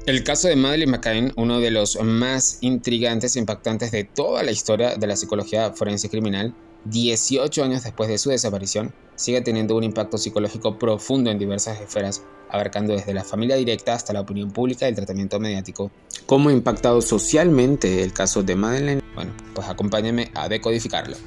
El caso de Madeleine McCann, uno de los más intrigantes e impactantes de toda la historia de la psicología forense criminal, 18 años después de su desaparición, sigue teniendo un impacto psicológico profundo en diversas esferas, abarcando desde la familia directa hasta la opinión pública y el tratamiento mediático. ¿Cómo ha impactado socialmente el caso de Madeleine? Bueno, pues acompáñenme a decodificarlo.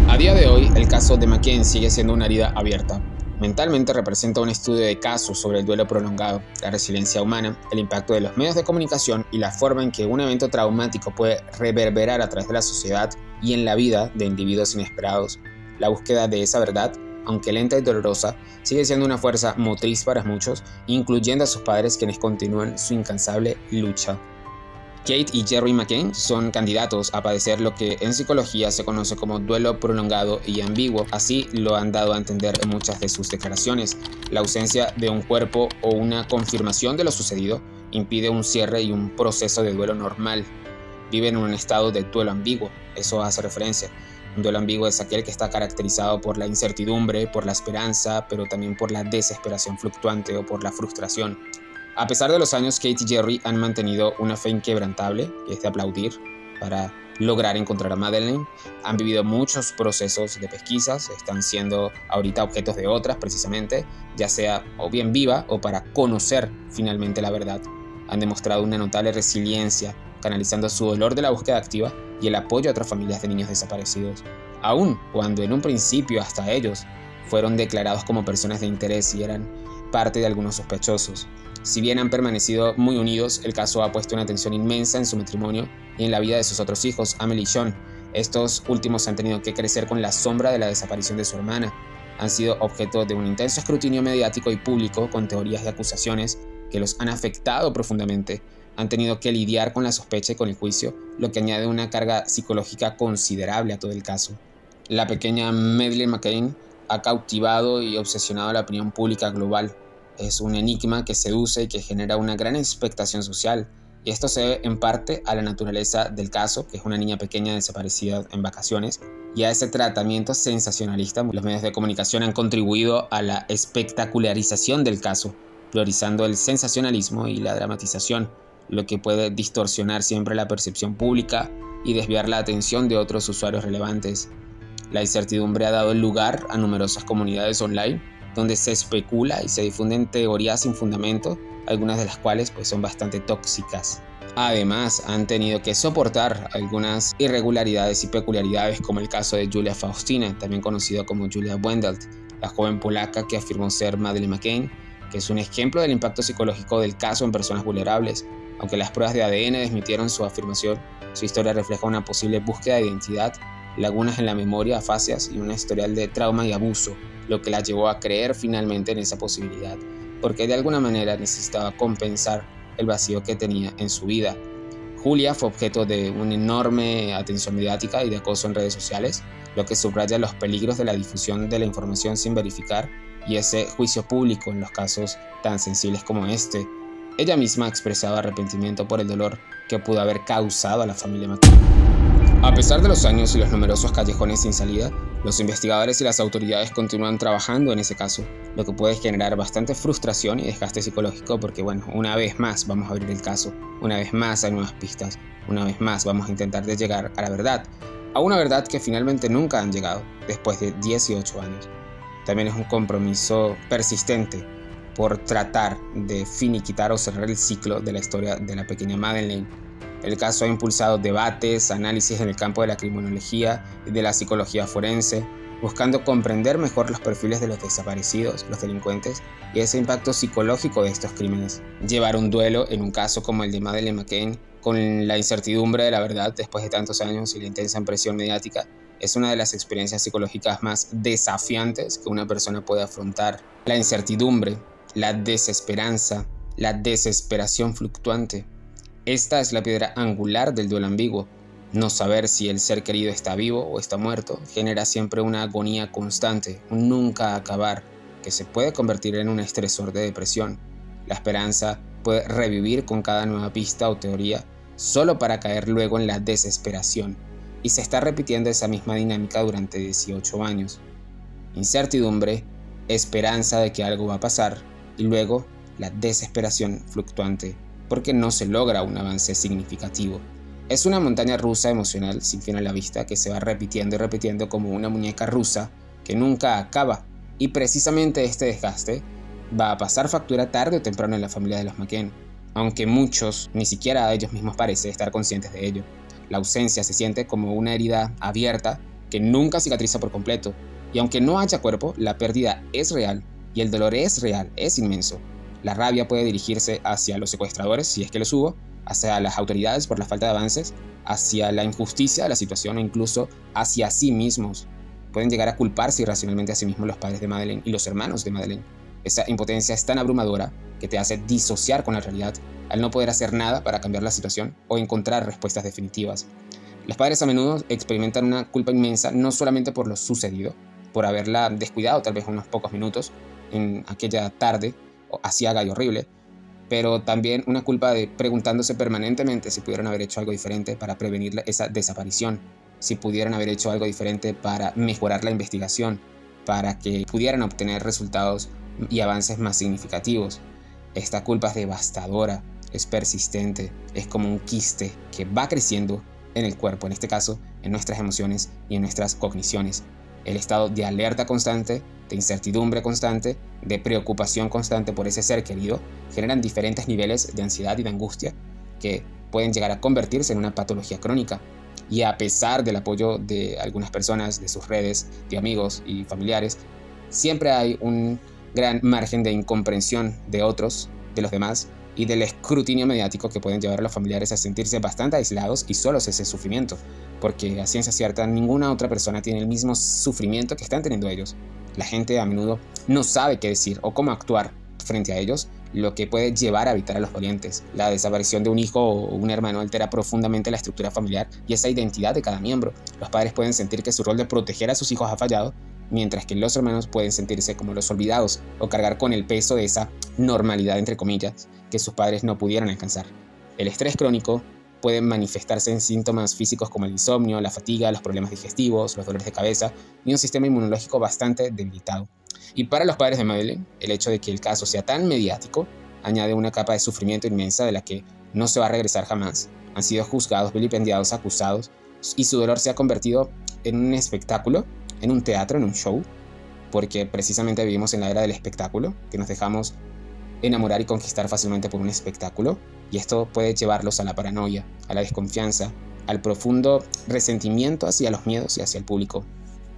A día de hoy, el caso de McCann sigue siendo una herida abierta. Mentalmente representa un estudio de casos sobre el duelo prolongado, la resiliencia humana, el impacto de los medios de comunicación y la forma en que un evento traumático puede reverberar a través de la sociedad y en la vida de individuos inesperados. La búsqueda de esa verdad, aunque lenta y dolorosa, sigue siendo una fuerza motriz para muchos, incluyendo a sus padres quienes continúan su incansable lucha. Kate y Jerry McCann son candidatos a padecer lo que en psicología se conoce como duelo prolongado y ambiguo. Así lo han dado a entender en muchas de sus declaraciones. La ausencia de un cuerpo o una confirmación de lo sucedido impide un cierre y un proceso de duelo normal. Viven en un estado de duelo ambiguo, eso hace referencia. Un duelo ambiguo es aquel que está caracterizado por la incertidumbre, por la esperanza, pero también por la desesperación fluctuante o por la frustración. A pesar de los años, Kate y Jerry han mantenido una fe inquebrantable, que es de aplaudir, para lograr encontrar a Madeleine. Han vivido muchos procesos de pesquisas, están siendo ahorita objetos de otras precisamente, ya sea o bien viva o para conocer finalmente la verdad. Han demostrado una notable resiliencia, canalizando su dolor de la búsqueda activa y el apoyo a otras familias de niños desaparecidos. Aun cuando en un principio hasta ellos fueron declarados como personas de interés y eran parte de algunos sospechosos. Si bien han permanecido muy unidos, el caso ha puesto una atención inmensa en su matrimonio y en la vida de sus otros hijos, Amelie y Sean. Estos últimos han tenido que crecer con la sombra de la desaparición de su hermana. Han sido objeto de un intenso escrutinio mediático y público con teorías y acusaciones que los han afectado profundamente. Han tenido que lidiar con la sospecha y con el juicio, lo que añade una carga psicológica considerable a todo el caso. La pequeña Madeleine McCann ha cautivado y obsesionado a la opinión pública global. Es un enigma que seduce y que genera una gran expectación social, y esto se debe en parte a la naturaleza del caso, que es una niña pequeña desaparecida en vacaciones, y a ese tratamiento sensacionalista. Los medios de comunicación han contribuido a la espectacularización del caso, priorizando el sensacionalismo y la dramatización, lo que puede distorsionar siempre la percepción pública y desviar la atención de otros usuarios relevantes. La incertidumbre ha dado lugar a numerosas comunidades online donde se especula y se difunden teorías sin fundamento, algunas de las cuales pues son bastante tóxicas. Además, han tenido que soportar algunas irregularidades y peculiaridades, como el caso de Julia Faustina, también conocida como Julia Wendelt, la joven polaca que afirmó ser Madeleine McCann, que es un ejemplo del impacto psicológico del caso en personas vulnerables. Aunque las pruebas de ADN desmintieron su afirmación, su historia refleja una posible búsqueda de identidad, lagunas en la memoria, afasias y un historial de trauma y abuso, lo que la llevó a creer finalmente en esa posibilidad, porque de alguna manera necesitaba compensar el vacío que tenía en su vida. Julia fue objeto de una enorme atención mediática y de acoso en redes sociales, lo que subraya los peligros de la difusión de la información sin verificar y ese juicio público en los casos tan sensibles como este. Ella misma expresaba arrepentimiento por el dolor que pudo haber causado a la familia McCann. A pesar de los años y los numerosos callejones sin salida, los investigadores y las autoridades continúan trabajando en ese caso, lo que puede generar bastante frustración y desgaste psicológico porque, bueno, una vez más vamos a abrir el caso, una vez más hay nuevas pistas, una vez más vamos a intentar de llegar a la verdad, a una verdad que finalmente nunca han llegado después de 18 años. También es un compromiso persistente por tratar de finiquitar o cerrar el ciclo de la historia de la pequeña Madeleine. El caso ha impulsado debates, análisis en el campo de la criminología y de la psicología forense, buscando comprender mejor los perfiles de los desaparecidos, los delincuentes y ese impacto psicológico de estos crímenes. Llevar un duelo en un caso como el de Madeleine McCann, con la incertidumbre de la verdad después de tantos años y la intensa presión mediática, es una de las experiencias psicológicas más desafiantes que una persona puede afrontar. La incertidumbre, la desesperanza, la desesperación fluctuante. Esta es la piedra angular del duelo ambiguo. No saber si el ser querido está vivo o está muerto genera siempre una agonía constante, un nunca acabar, que se puede convertir en un estresor de depresión. La esperanza puede revivir con cada nueva pista o teoría, solo para caer luego en la desesperación, y se está repitiendo esa misma dinámica durante 18 años. Incertidumbre, esperanza de que algo va a pasar, y luego la desesperación fluctuante. porque no se logra un avance significativo. Es una montaña rusa emocional sin fin a la vista que se va repitiendo y repitiendo como una muñeca rusa que nunca acaba. Y precisamente este desgaste va a pasar factura tarde o temprano en la familia de los McCann, aunque muchos ni siquiera a ellos mismos parece estar conscientes de ello. La ausencia se siente como una herida abierta que nunca cicatriza por completo, y aunque no haya cuerpo, la pérdida es real y el dolor es real, es inmenso. La rabia puede dirigirse hacia los secuestradores, si es que los hubo, hacia las autoridades por la falta de avances, hacia la injusticia de la situación o incluso hacia sí mismos. Pueden llegar a culparse irracionalmente a sí mismos los padres de Madeleine y los hermanos de Madeleine. Esa impotencia es tan abrumadora que te hace disociar con la realidad al no poder hacer nada para cambiar la situación o encontrar respuestas definitivas. Los padres a menudo experimentan una culpa inmensa no solamente por lo sucedido, por haberla descuidado tal vez unos pocos minutos en aquella tarde aciaga y horrible, pero también una culpa de preguntándose permanentemente si pudieran haber hecho algo diferente para prevenir esa desaparición, si pudieran haber hecho algo diferente para mejorar la investigación, para que pudieran obtener resultados y avances más significativos. Esta culpa es devastadora, es persistente, es como un quiste que va creciendo en el cuerpo, en este caso en nuestras emociones y en nuestras cogniciones. El estado de alerta constante, de incertidumbre constante, de preocupación constante por ese ser querido, generan diferentes niveles de ansiedad y de angustia que pueden llegar a convertirse en una patología crónica. Y a pesar del apoyo de algunas personas, de sus redes, de amigos y familiares, siempre hay un gran margen de incomprensión de otros, de los demás, y del escrutinio mediático que pueden llevar a los familiares a sentirse bastante aislados y solos ese sufrimiento, porque a ciencia cierta ninguna otra persona tiene el mismo sufrimiento que están teniendo ellos. La gente a menudo no sabe qué decir o cómo actuar frente a ellos, lo que puede llevar a evitar a los dolientes. La desaparición de un hijo o un hermano altera profundamente la estructura familiar y esa identidad de cada miembro. Los padres pueden sentir que su rol de proteger a sus hijos ha fallado, mientras que los hermanos pueden sentirse como los olvidados o cargar con el peso de esa normalidad, entre comillas, que sus padres no pudieron alcanzar. El estrés crónico puede manifestarse en síntomas físicos como el insomnio, la fatiga, los problemas digestivos, los dolores de cabeza y un sistema inmunológico bastante debilitado. Y para los padres de Madeleine, el hecho de que el caso sea tan mediático añade una capa de sufrimiento inmensa de la que no se va a regresar jamás. Han sido juzgados, vilipendiados, acusados y su dolor se ha convertido en un espectáculo, en un teatro, en un show, porque precisamente vivimos en la era del espectáculo, que nos dejamos enamorar y conquistar fácilmente por un espectáculo, y esto puede llevarlos a la paranoia, a la desconfianza, al profundo resentimiento hacia los miedos y hacia el público.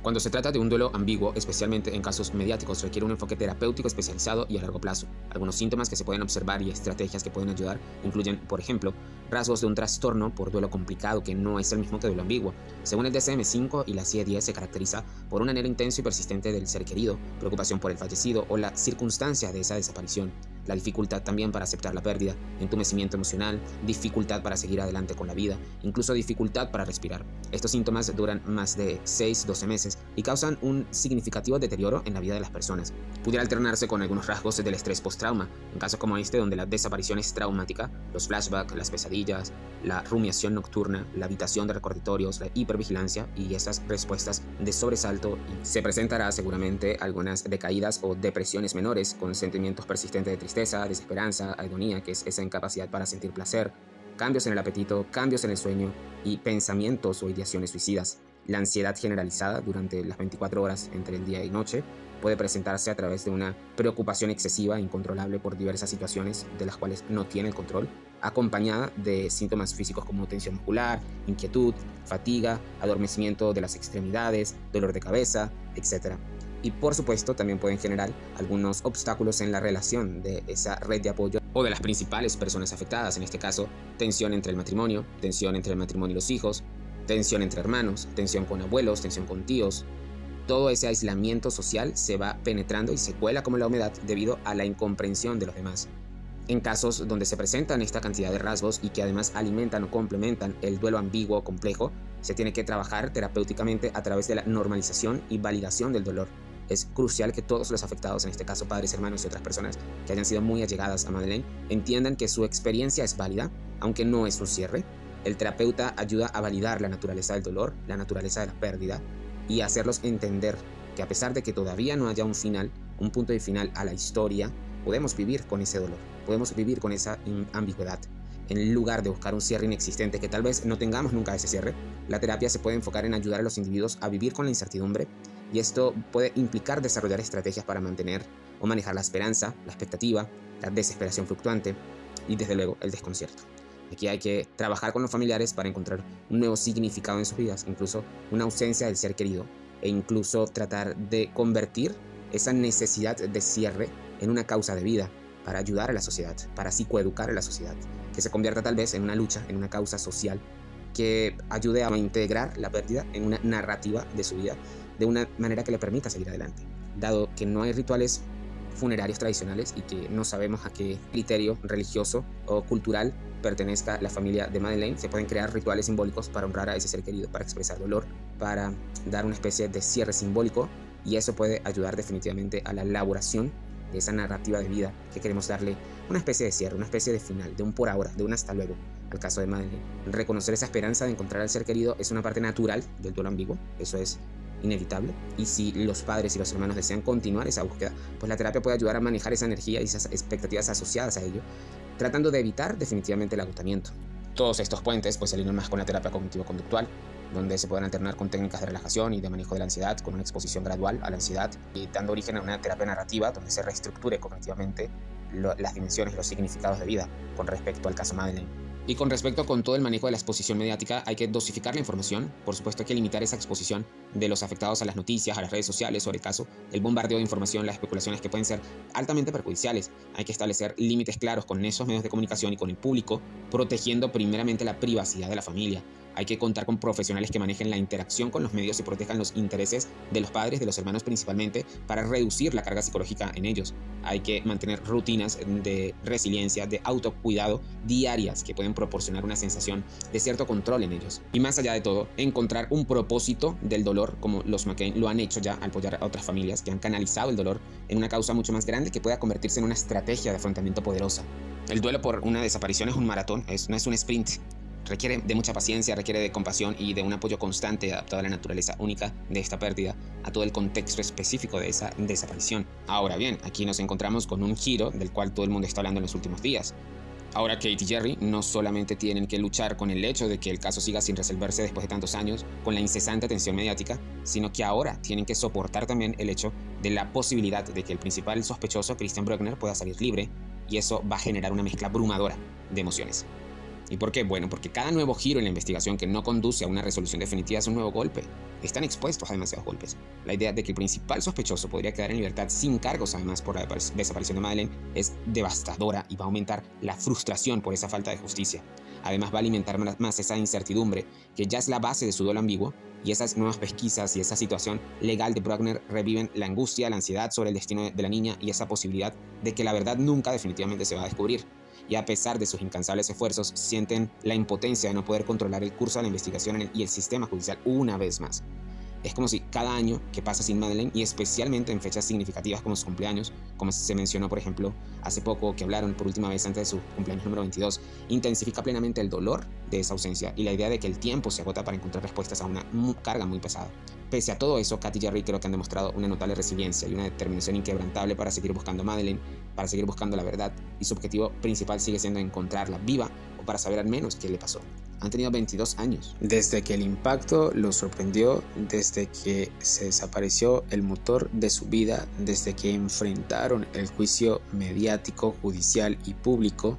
Cuando se trata de un duelo ambiguo, especialmente en casos mediáticos, requiere un enfoque terapéutico especializado y a largo plazo. Algunos síntomas que se pueden observar y estrategias que pueden ayudar incluyen, por ejemplo, rasgos de un trastorno por duelo complicado que no es el mismo que duelo ambiguo. Según el DSM-5 y la CIE-10 se caracteriza por un anhelo intenso y persistente del ser querido, preocupación por el fallecido o la circunstancia de esa desaparición. La dificultad también para aceptar la pérdida, entumecimiento emocional, dificultad para seguir adelante con la vida, incluso dificultad para respirar. Estos síntomas duran más de 6-12 meses y causan un significativo deterioro en la vida de las personas. Pudiera alternarse con algunos rasgos del estrés post-trauma, en casos como este donde la desaparición es traumática, los flashbacks, las pesadillas, la rumiación nocturna, la evitación de recordatorios, la hipervigilancia y esas respuestas de sobresalto, y se presentará seguramente algunas decaídas o depresiones menores con sentimientos persistentes de tristeza, desesperanza, agonía, que es esa incapacidad para sentir placer, cambios en el apetito, cambios en el sueño y pensamientos o ideaciones suicidas. La ansiedad generalizada durante las 24 horas entre el día y noche puede presentarse a través de una preocupación excesiva e incontrolable por diversas situaciones de las cuales no tiene el control, acompañada de síntomas físicos como tensión muscular, inquietud, fatiga, adormecimiento de las extremidades, dolor de cabeza, etc. Y por supuesto también pueden generar algunos obstáculos en la relación de esa red de apoyo o de las principales personas afectadas, en este caso tensión entre el matrimonio y los hijos, tensión entre hermanos, tensión con abuelos, tensión con tíos. Todo ese aislamiento social se va penetrando y se cuela como la humedad debido a la incomprensión de los demás. En casos donde se presentan esta cantidad de rasgos y que además alimentan o complementan el duelo ambiguo o complejo, se tiene que trabajar terapéuticamente a través de la normalización y validación del dolor. Es crucial que todos los afectados, en este caso padres, hermanos y otras personas que hayan sido muy allegadas a Madeleine, entiendan que su experiencia es válida, aunque no es un cierre. El terapeuta ayuda a validar la naturaleza del dolor, la naturaleza de la pérdida, y hacerlos entender que a pesar de que todavía no haya un final, un punto de final a la historia, podemos vivir con ese dolor, podemos vivir con esa ambigüedad. En lugar de buscar un cierre inexistente, que tal vez no tengamos nunca ese cierre, la terapia se puede enfocar en ayudar a los individuos a vivir con la incertidumbre, y esto puede implicar desarrollar estrategias para mantener o manejar la esperanza, la expectativa, la desesperación fluctuante y desde luego el desconcierto. Aquí hay que trabajar con los familiares para encontrar un nuevo significado en sus vidas, incluso una ausencia del ser querido, e incluso tratar de convertir esa necesidad de cierre en una causa de vida para ayudar a la sociedad, para psicoeducar a la sociedad, que se convierta tal vez en una lucha, en una causa social que ayude a integrar la pérdida en una narrativa de su vida de una manera que le permita seguir adelante. Dado que no hay rituales funerarios tradicionales y que no sabemos a qué criterio religioso o cultural pertenezca la familia de Madeleine, se pueden crear rituales simbólicos para honrar a ese ser querido, para expresar dolor, para dar una especie de cierre simbólico, y eso puede ayudar definitivamente a la elaboración de esa narrativa de vida que queremos darle una especie de cierre, una especie de final, de un por ahora, de un hasta luego. Al caso de Madeleine, reconocer esa esperanza de encontrar al ser querido es una parte natural del duelo ambiguo, eso es inevitable, y si los padres y los hermanos desean continuar esa búsqueda, pues la terapia puede ayudar a manejar esa energía y esas expectativas asociadas a ello, tratando de evitar definitivamente el agotamiento. Todos estos puentes pues se alinean más con la terapia cognitivo-conductual, donde se pueden alternar con técnicas de relajación y de manejo de la ansiedad, con una exposición gradual a la ansiedad y dando origen a una terapia narrativa donde se reestructure cognitivamente las dimensiones y los significados de vida con respecto al caso Madeleine. Y con respecto con todo el manejo de la exposición mediática, hay que dosificar la información. Por supuesto, hay que limitar esa exposición de los afectados a las noticias, a las redes sociales sobre el caso, el bombardeo de información, las especulaciones que pueden ser altamente perjudiciales. Hay que establecer límites claros con esos medios de comunicación y con el público, protegiendo primeramente la privacidad de la familia. Hay que contar con profesionales que manejen la interacción con los medios y protejan los intereses de los padres, de los hermanos principalmente, para reducir la carga psicológica en ellos. Hay que mantener rutinas de resiliencia, de autocuidado diarias que pueden proporcionar una sensación de cierto control en ellos. Y más allá de todo, encontrar un propósito del dolor, como los McCain lo han hecho ya al apoyar a otras familias que han canalizado el dolor en una causa mucho más grande que pueda convertirse en una estrategia de afrontamiento poderosa. El duelo por una desaparición es un maratón, no es un sprint. Requiere de mucha paciencia, requiere de compasión y de un apoyo constante adaptado a la naturaleza única de esta pérdida, a todo el contexto específico de esa desaparición. Ahora bien, aquí nos encontramos con un giro del cual todo el mundo está hablando en los últimos días. Ahora Kate y Jerry no solamente tienen que luchar con el hecho de que el caso siga sin resolverse después de tantos años, con la incesante atención mediática, sino que ahora tienen que soportar también el hecho de la posibilidad de que el principal sospechoso, Christian Bruckner, pueda salir libre, y eso va a generar una mezcla abrumadora de emociones. ¿Y por qué? Bueno, porque cada nuevo giro en la investigación que no conduce a una resolución definitiva es un nuevo golpe. Están expuestos a demasiados golpes. La idea de que el principal sospechoso podría quedar en libertad sin cargos, además por la desaparición de Madeleine, es devastadora y va a aumentar la frustración por esa falta de justicia. Además va a alimentar más esa incertidumbre, que ya es la base de su duelo ambiguo, y esas nuevas pesquisas y esa situación legal de Bruckner reviven la angustia, la ansiedad sobre el destino de la niña y esa posibilidad de que la verdad nunca definitivamente se va a descubrir. Y a pesar de sus incansables esfuerzos, sienten la impotencia de no poder controlar el curso de la investigación y el sistema judicial una vez más. Es como si cada año que pasa sin Madeleine, y especialmente en fechas significativas como su cumpleaños, como se mencionó por ejemplo hace poco que hablaron por última vez antes de su cumpleaños número 22, intensifica plenamente el dolor de esa ausencia y la idea de que el tiempo se agota para encontrar respuestas a una carga muy pesada. Pese a todo eso, Katy y Jerry creo que han demostrado una notable resiliencia y una determinación inquebrantable para seguir buscando a Madeleine, para seguir buscando la verdad, y su objetivo principal sigue siendo encontrarla viva o para saber al menos qué le pasó. Han tenido 22 años. Desde que el impacto los sorprendió, desde que se desapareció el motor de su vida, desde que enfrentaron el juicio mediático, judicial y público,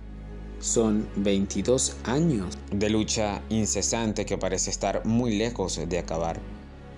son 22 años de lucha incesante que parece estar muy lejos de acabar.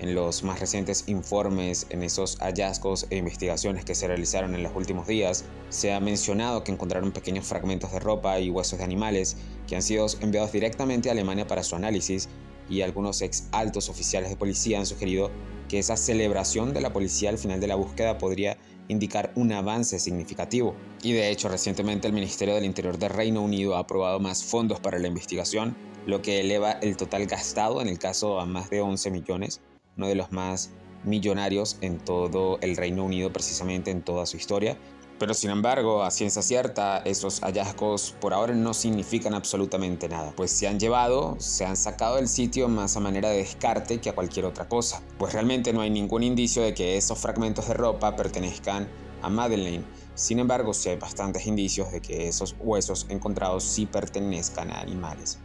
En los más recientes informes, en esos hallazgos e investigaciones que se realizaron en los últimos días, se ha mencionado que encontraron pequeños fragmentos de ropa y huesos de animales que han sido enviados directamente a Alemania para su análisis, y algunos ex altos oficiales de policía han sugerido que esa celebración de la policía al final de la búsqueda podría indicar un avance significativo. Y de hecho, recientemente el Ministerio del Interior del Reino Unido ha aprobado más fondos para la investigación, lo que eleva el total gastado en el caso a más de 11 millones. Uno de los más millonarios en todo el Reino Unido, precisamente en toda su historia. Pero sin embargo, a ciencia cierta, esos hallazgos por ahora no significan absolutamente nada, pues se han sacado del sitio más a manera de descarte que a cualquier otra cosa, pues realmente no hay ningún indicio de que esos fragmentos de ropa pertenezcan a Madeleine, Sin embargo, sí hay bastantes indicios de que esos huesos encontrados sí pertenezcan a animales.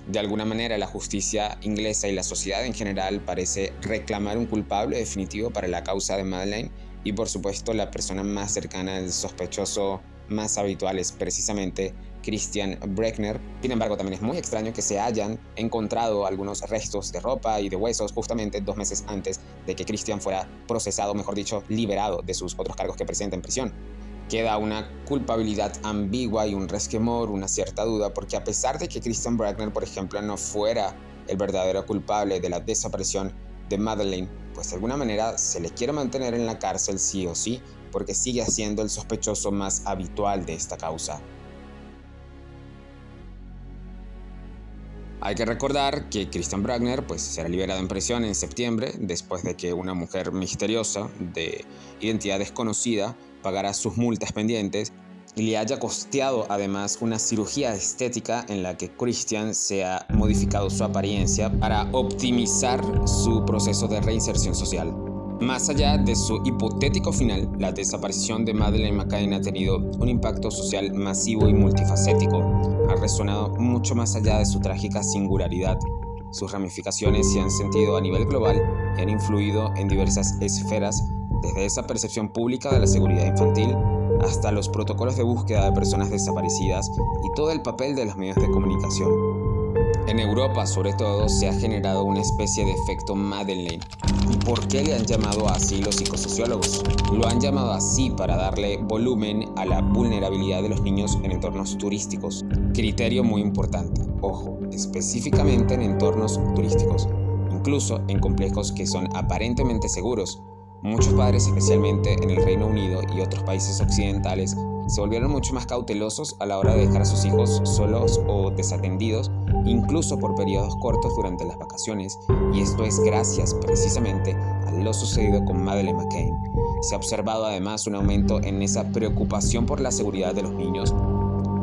De alguna manera, la justicia inglesa y la sociedad en general parece reclamar un culpable definitivo para la causa de Madeleine, y por supuesto la persona más cercana al sospechoso más habitual es precisamente Christian Bruckner. Sin embargo, también es muy extraño que se hayan encontrado algunos restos de ropa y de huesos justamente 2 meses antes de que Christian fuera procesado, mejor dicho, liberado de sus otros cargos que presenta en prisión. Queda una culpabilidad ambigua y un resquemor, una cierta duda, porque a pesar de que Christian Bruckner, por ejemplo, no fuera el verdadero culpable de la desaparición de Madeleine, pues de alguna manera se le quiere mantener en la cárcel sí o sí, porque sigue siendo el sospechoso más habitual de esta causa. Hay que recordar que Christian Bruckner pues, será liberado en prisión en septiembre, después de que una mujer misteriosa de identidad desconocida pagara sus multas pendientes y le haya costeado además una cirugía estética en la que Christian se ha modificado su apariencia para optimizar su proceso de reinserción social. Más allá de su hipotético final, la desaparición de Madeleine McCann ha tenido un impacto social masivo y multifacético. Ha resonado mucho más allá de su trágica singularidad. Sus ramificaciones se han sentido a nivel global y han influido en diversas esferas, desde esa percepción pública de la seguridad infantil hasta los protocolos de búsqueda de personas desaparecidas y todo el papel de los medios de comunicación. En Europa, sobre todo, se ha generado una especie de efecto Madeleine. ¿Y por qué le han llamado así los psicosociólogos? Lo han llamado así para darle volumen a la vulnerabilidad de los niños en entornos turísticos. Criterio muy importante, ojo, específicamente en entornos turísticos, incluso en complejos que son aparentemente seguros. Muchos padres, especialmente en el Reino Unido y otros países occidentales, se volvieron mucho más cautelosos a la hora de dejar a sus hijos solos o desatendidos, incluso por periodos cortos durante las vacaciones, y esto es gracias precisamente a lo sucedido con Madeleine McCann. Se ha observado además un aumento en esa preocupación por la seguridad de los niños,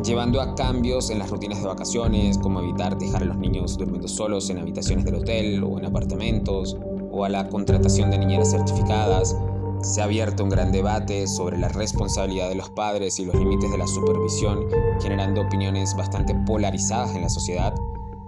llevando a cambios en las rutinas de vacaciones, como evitar dejar a los niños durmiendo solos en habitaciones del hotel o en apartamentos, o a la contratación de niñeras certificadas. Se ha abierto un gran debate sobre la responsabilidad de los padres y los límites de la supervisión, generando opiniones bastante polarizadas en la sociedad.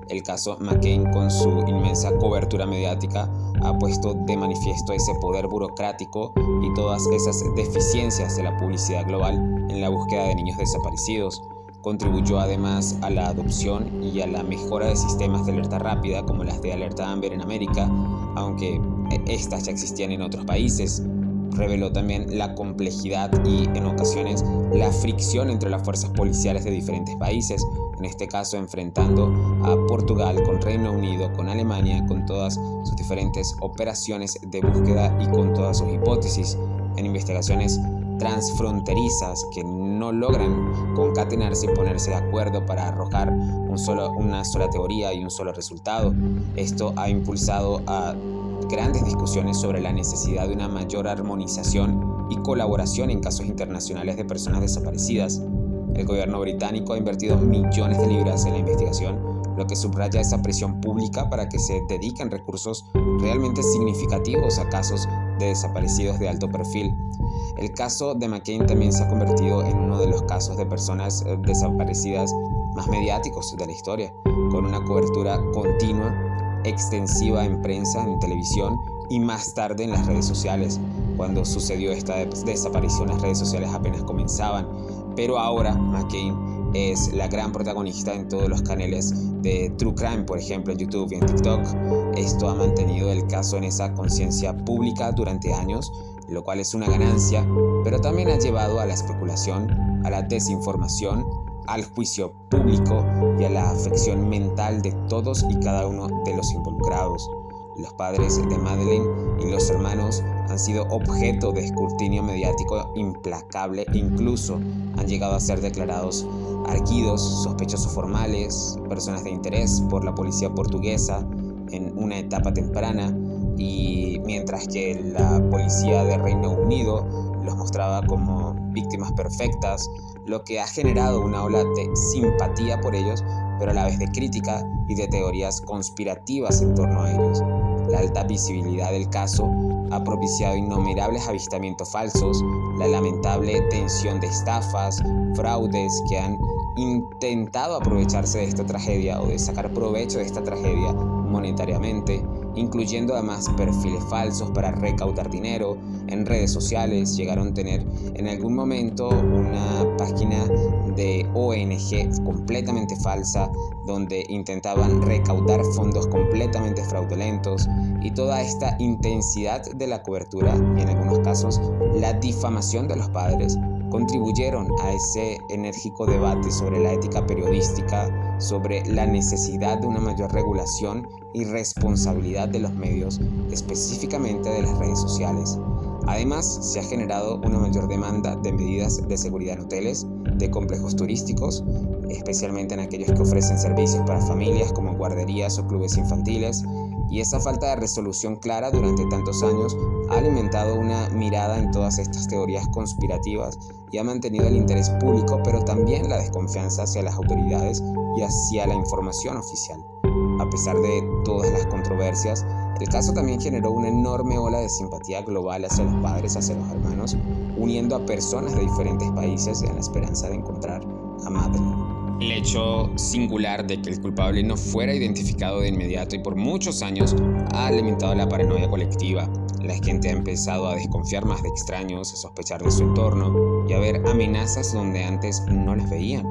El caso McCann, con su inmensa cobertura mediática, ha puesto de manifiesto ese poder burocrático y todas esas deficiencias de la publicidad global en la búsqueda de niños desaparecidos. Contribuyó además a la adopción y a la mejora de sistemas de alerta rápida como las de alerta Amber en América, aunque estas ya existían en otros países. Reveló también la complejidad y, en ocasiones, la fricción entre las fuerzas policiales de diferentes países, en este caso enfrentando a Portugal con Reino Unido, con Alemania, con todas sus diferentes operaciones de búsqueda y con todas sus hipótesis en investigaciones transfronterizas que no logran concatenarse y ponerse de acuerdo para arrojar una sola teoría y un solo resultado. Esto ha impulsado a grandes discusiones sobre la necesidad de una mayor armonización y colaboración en casos internacionales de personas desaparecidas. El gobierno británico ha invertido millones de libras en la investigación, lo que subraya esa presión pública para que se dediquen recursos realmente significativos a casos de desaparecidos de alto perfil. El caso de McCann también se ha convertido en uno de los casos de personas desaparecidas más mediáticos de la historia, con una cobertura continua, extensiva en prensa, en televisión y más tarde en las redes sociales. Cuando sucedió esta desaparición, las redes sociales apenas comenzaban, pero ahora McCann es la gran protagonista en todos los canales de True Crime, por ejemplo en YouTube y en TikTok. Esto ha mantenido el caso en esa conciencia pública durante años, lo cual es una ganancia, pero también ha llevado a la especulación, a la desinformación, al juicio público y a la afección mental de todos y cada uno de los involucrados. Los padres de Madeleine y los hermanos han sido objeto de escrutinio mediático implacable e incluso han llegado a ser declarados arguidos, sospechosos formales, personas de interés por la policía portuguesa en una etapa temprana, y mientras que la policía de Reino Unido los mostraba como víctimas perfectas, lo que ha generado una ola de simpatía por ellos, pero a la vez de crítica y de teorías conspirativas en torno a ellos. la alta visibilidad del caso ha propiciado innumerables avistamientos falsos, la lamentable tensión de estafas, fraudes que han intentado aprovecharse de esta tragedia o de sacar provecho de esta tragedia monetariamente, incluyendo además perfiles falsos para recaudar dinero. En redes sociales llegaron a tener en algún momento una página de ONG completamente falsa donde intentaban recaudar fondos completamente fraudulentos, y toda esta intensidad de la cobertura y en algunos casos la difamación de los padres contribuyeron a ese enérgico debate sobre la ética periodística, sobre la necesidad de una mayor regulación y responsabilidad de los medios, específicamente de las redes sociales. Además, se ha generado una mayor demanda de medidas de seguridad en hoteles, de complejos turísticos, especialmente en aquellos que ofrecen servicios para familias como guarderías o clubes infantiles, y esa falta de resolución clara durante tantos años ha alimentado una mirada en todas estas teorías conspirativas y ha mantenido el interés público, pero también la desconfianza hacia las autoridades y hacia la información oficial. A pesar de todas las controversias, el caso también generó una enorme ola de simpatía global hacia los padres, hacia los hermanos, uniendo a personas de diferentes países en la esperanza de encontrar a Madeleine. El hecho singular de que el culpable no fuera identificado de inmediato y por muchos años ha alimentado la paranoia colectiva. La gente ha empezado a desconfiar más de extraños, a sospechar de su entorno y a ver amenazas donde antes no las veían.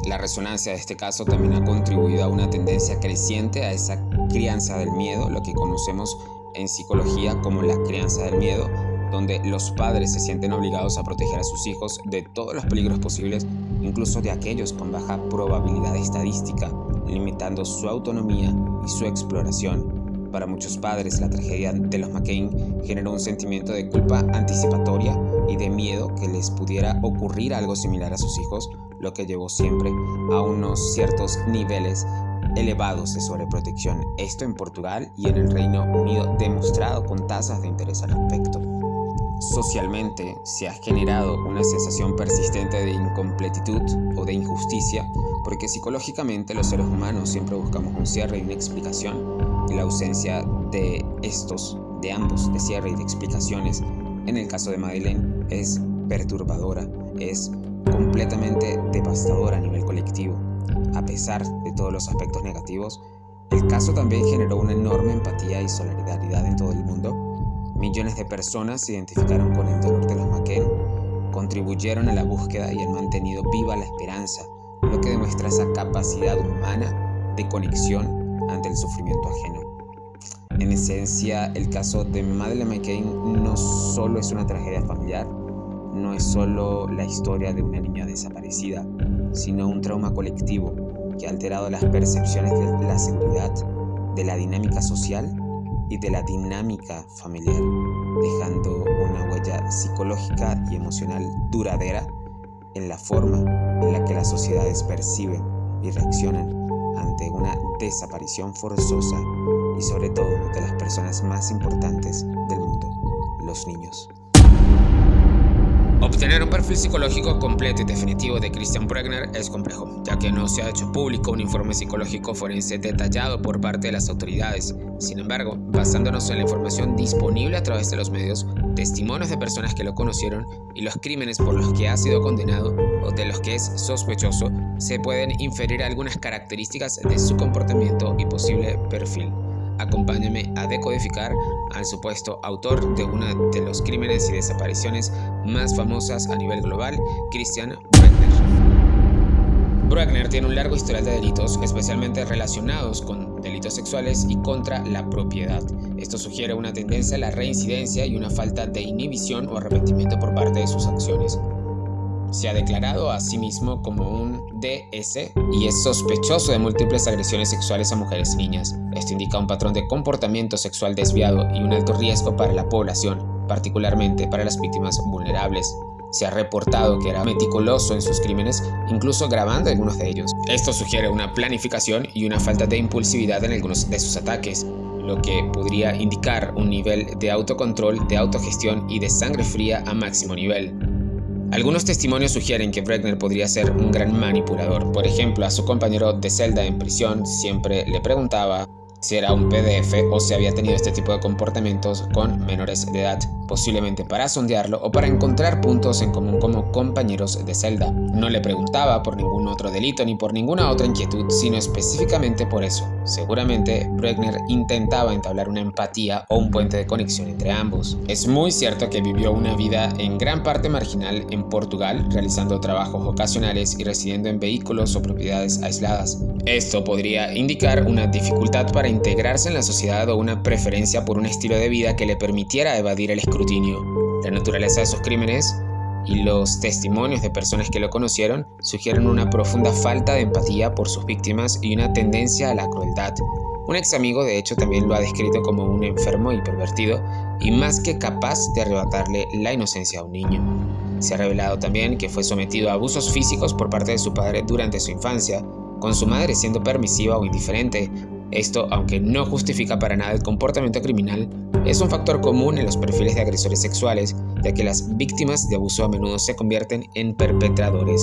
La resonancia de este caso también ha contribuido a una tendencia creciente a esa crianza del miedo, lo que conocemos en psicología como la crianza del miedo, donde los padres se sienten obligados a proteger a sus hijos de todos los peligros posibles, incluso de aquellos con baja probabilidad estadística, limitando su autonomía y su exploración. Para muchos padres, la tragedia de los McCain generó un sentimiento de culpa anticipatoria y de miedo que les pudiera ocurrir algo similar a sus hijos, lo que llevó siempre a unos ciertos niveles elevados de sobreprotección. Esto en Portugal y en el Reino Unido, demostrado con tasas de interés al respecto. Socialmente se ha generado una sensación persistente de incompletitud o de injusticia, porque psicológicamente los seres humanos siempre buscamos un cierre y una explicación, y la ausencia de ambos, de cierre y de explicaciones, en el caso de Madeleine es perturbadora, es completamente devastadora a nivel colectivo. A pesar de todos los aspectos negativos, el caso también generó una enorme empatía y solidaridad en todo el mundo. Millones de personas se identificaron con el dolor de los McCain, contribuyeron a la búsqueda y han mantenido viva la esperanza, lo que demuestra esa capacidad humana de conexión ante el sufrimiento ajeno. En esencia, el caso de Madeleine McCain no solo es una tragedia familiar, no es solo la historia de una niña desaparecida, sino un trauma colectivo que ha alterado las percepciones de la seguridad, de la dinámica social y de la dinámica familiar, dejando una huella psicológica y emocional duradera en la forma en la que las sociedades perciben y reaccionan ante una desaparición forzosa y sobre todo de las personas más importantes del mundo, los niños. Obtener un perfil psicológico completo y definitivo de Christian Bruckner es complejo, ya que no se ha hecho público un informe psicológico forense detallado por parte de las autoridades. Sin embargo, basándonos en la información disponible a través de los medios, testimonios de personas que lo conocieron y los crímenes por los que ha sido condenado o de los que es sospechoso, se pueden inferir algunas características de su comportamiento y posible perfil. Acompáñame a decodificar al supuesto autor de uno de los crímenes y desapariciones más famosas a nivel global, Christian Bruckner. Bruckner tiene un largo historial de delitos, especialmente relacionados con delitos sexuales y contra la propiedad. Esto sugiere una tendencia a la reincidencia y una falta de inhibición o arrepentimiento por parte de sus acciones. Se ha declarado a sí mismo como un DS y es sospechoso de múltiples agresiones sexuales a mujeres y niñas. Esto indica un patrón de comportamiento sexual desviado y un alto riesgo para la población, particularmente para las víctimas vulnerables. Se ha reportado que era meticuloso en sus crímenes, incluso grabando algunos de ellos. Esto sugiere una planificación y una falta de impulsividad en algunos de sus ataques, lo que podría indicar un nivel de autocontrol, de autogestión y de sangre fría a máximo nivel. Algunos testimonios sugieren que Bruckner podría ser un gran manipulador. Por ejemplo, a su compañero de celda en prisión siempre le preguntaba si era un PDF o si había tenido este tipo de comportamientos con menores de edad, posiblemente para sondearlo o para encontrar puntos en común como compañeros de celda. No le preguntaba por ningún otro delito ni por ninguna otra inquietud, sino específicamente por eso. Seguramente Bruckner intentaba entablar una empatía o un puente de conexión entre ambos. Es muy cierto que vivió una vida en gran parte marginal en Portugal, realizando trabajos ocasionales y residiendo en vehículos o propiedades aisladas. Esto podría indicar una dificultad para integrarse en la sociedad o una preferencia por un estilo de vida que le permitiera evadir el escrutinio. La naturaleza de sus crímenes y los testimonios de personas que lo conocieron sugieren una profunda falta de empatía por sus víctimas y una tendencia a la crueldad. Un ex amigo de hecho también lo ha descrito como un enfermo y pervertido y más que capaz de arrebatarle la inocencia a un niño. Se ha revelado también que fue sometido a abusos físicos por parte de su padre durante su infancia, con su madre siendo permisiva o indiferente. Esto, aunque no justifica para nada el comportamiento criminal, es un factor común en los perfiles de agresores sexuales, ya que las víctimas de abuso a menudo se convierten en perpetradores.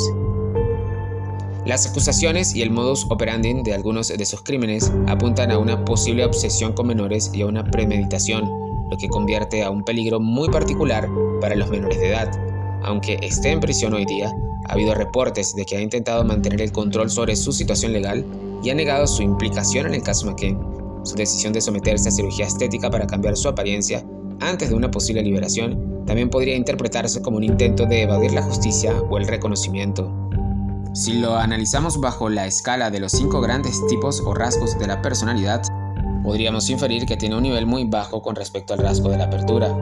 Las acusaciones y el modus operandi de algunos de sus crímenes apuntan a una posible obsesión con menores y a una premeditación, lo que convierte a un peligro muy particular para los menores de edad. Aunque esté en prisión hoy día, ha habido reportes de que ha intentado mantener el control sobre su situación legal y ha negado su implicación en el caso McCain. Su decisión de someterse a cirugía estética para cambiar su apariencia antes de una posible liberación también podría interpretarse como un intento de evadir la justicia o el reconocimiento. Si lo analizamos bajo la escala de los 5 grandes tipos o rasgos de la personalidad, podríamos inferir que tiene un nivel muy bajo con respecto al rasgo de la apertura.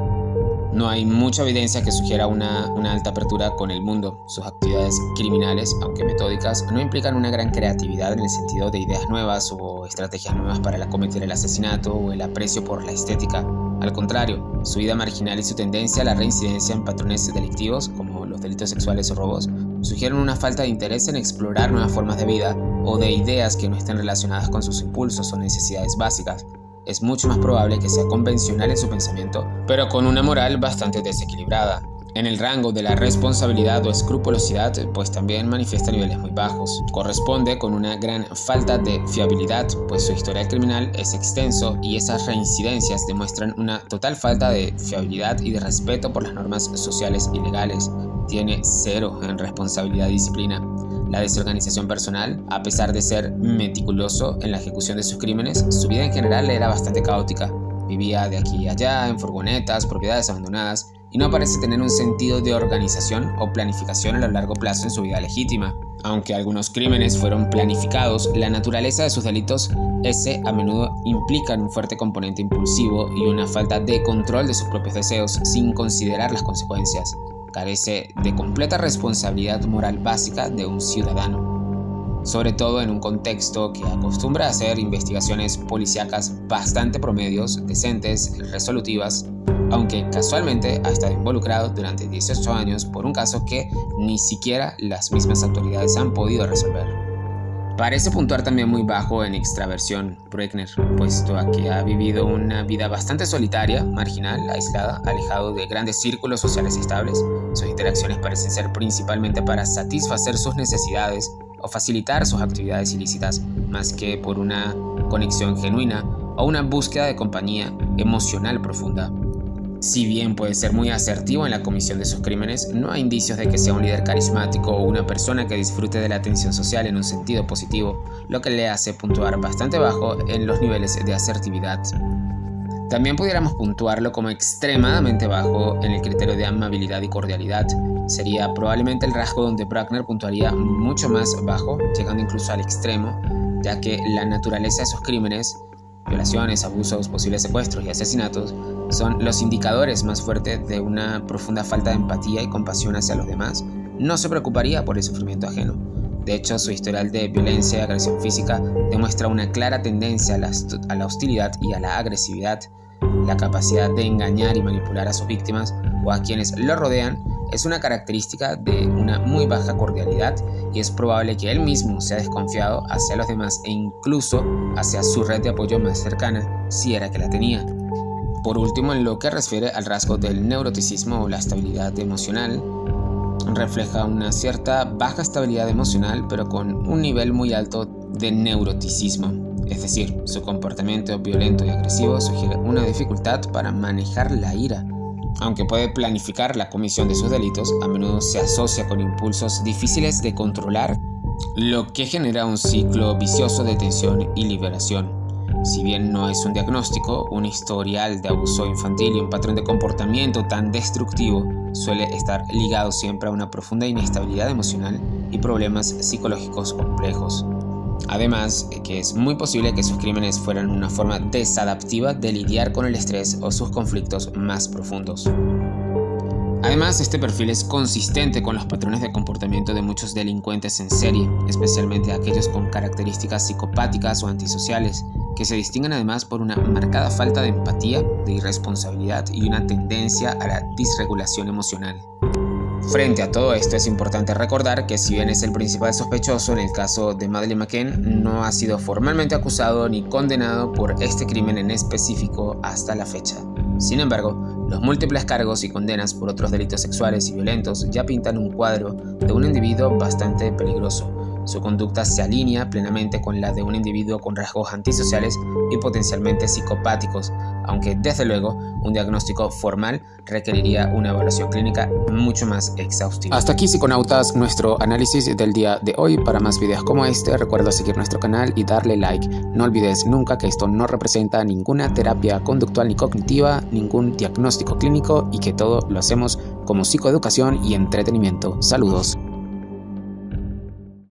No hay mucha evidencia que sugiera una alta apertura con el mundo. Sus actividades criminales, aunque metódicas, no implican una gran creatividad en el sentido de ideas nuevas o estrategias nuevas para cometer el asesinato o el aprecio por la estética. Al contrario, su vida marginal y su tendencia a la reincidencia en patrones delictivos, como los delitos sexuales o robos, sugieren una falta de interés en explorar nuevas formas de vida o de ideas que no estén relacionadas con sus impulsos o necesidades básicas. Es mucho más probable que sea convencional en su pensamiento, pero con una moral bastante desequilibrada. En el rango de la responsabilidad o escrupulosidad, pues también manifiesta niveles muy bajos. Corresponde con una gran falta de fiabilidad, pues su historial criminal es extenso y esas reincidencias demuestran una total falta de fiabilidad y de respeto por las normas sociales y legales. Tiene 0 en responsabilidad y disciplina. La desorganización personal, a pesar de ser meticuloso en la ejecución de sus crímenes, su vida en general era bastante caótica. Vivía de aquí y allá, en furgonetas, propiedades abandonadas, y no parece tener un sentido de organización o planificación a lo largo plazo en su vida legítima. Aunque algunos crímenes fueron planificados, la naturaleza de sus delitos a menudo implican un fuerte componente impulsivo y una falta de control de sus propios deseos sin considerar las consecuencias. Carece de completa responsabilidad moral básica de un ciudadano, sobre todo en un contexto que acostumbra a hacer investigaciones policíacas bastante promedios, decentes, resolutivas, aunque casualmente ha estado involucrado durante 18 años por un caso que ni siquiera las mismas autoridades han podido resolver. Parece puntuar también muy bajo en extraversión Bruckner, puesto a que ha vivido una vida bastante solitaria, marginal, aislada, alejado de grandes círculos sociales estables. Sus interacciones parecen ser principalmente para satisfacer sus necesidades o facilitar sus actividades ilícitas, más que por una conexión genuina o una búsqueda de compañía emocional profunda. Si bien puede ser muy asertivo en la comisión de sus crímenes, no hay indicios de que sea un líder carismático o una persona que disfrute de la atención social en un sentido positivo, lo que le hace puntuar bastante bajo en los niveles de asertividad. También pudiéramos puntuarlo como extremadamente bajo en el criterio de amabilidad y cordialidad. Sería probablemente el rasgo donde Bruckner puntuaría mucho más bajo, llegando incluso al extremo, ya que la naturaleza de sus crímenes, violaciones, abusos, posibles secuestros y asesinatos, son los indicadores más fuertes de una profunda falta de empatía y compasión hacia los demás. No se preocuparía por el sufrimiento ajeno. De hecho, su historial de violencia y agresión física demuestra una clara tendencia a la hostilidad y a la agresividad. La capacidad de engañar y manipular a sus víctimas o a quienes lo rodean es una característica de una muy baja cordialidad y es probable que él mismo sea desconfiado hacia los demás e incluso hacia su red de apoyo más cercana, si era que la tenía. Por último, en lo que refiere al rasgo del neuroticismo o la estabilidad emocional, refleja una cierta baja estabilidad emocional, pero con un nivel muy alto de neuroticismo, es decir, su comportamiento violento y agresivo sugiere una dificultad para manejar la ira. Aunque puede planificar la comisión de sus delitos, a menudo se asocia con impulsos difíciles de controlar, lo que genera un ciclo vicioso de tensión y liberación. Si bien no es un diagnóstico, un historial de abuso infantil y un patrón de comportamiento tan destructivo suele estar ligado siempre a una profunda inestabilidad emocional y problemas psicológicos complejos. Además, que es muy posible que sus crímenes fueran una forma desadaptiva de lidiar con el estrés o sus conflictos más profundos. Además, este perfil es consistente con los patrones de comportamiento de muchos delincuentes en serie, especialmente aquellos con características psicopáticas o antisociales, que se distinguen además por una marcada falta de empatía, de irresponsabilidad y una tendencia a la disregulación emocional. Frente a todo esto, es importante recordar que si bien es el principal sospechoso en el caso de Madeleine McCann, no ha sido formalmente acusado ni condenado por este crimen en específico hasta la fecha. Sin embargo, los múltiples cargos y condenas por otros delitos sexuales y violentos ya pintan un cuadro de un individuo bastante peligroso. Su conducta se alinea plenamente con la de un individuo con rasgos antisociales y potencialmente psicopáticos, aunque desde luego un diagnóstico formal requeriría una evaluación clínica mucho más exhaustiva. Hasta aquí, psiconautas, nuestro análisis del día de hoy. Para más videos como este, recuerda seguir nuestro canal y darle like. No olvides nunca que esto no representa ninguna terapia conductual ni cognitiva, ningún diagnóstico clínico y que todo lo hacemos como psicoeducación y entretenimiento. Saludos.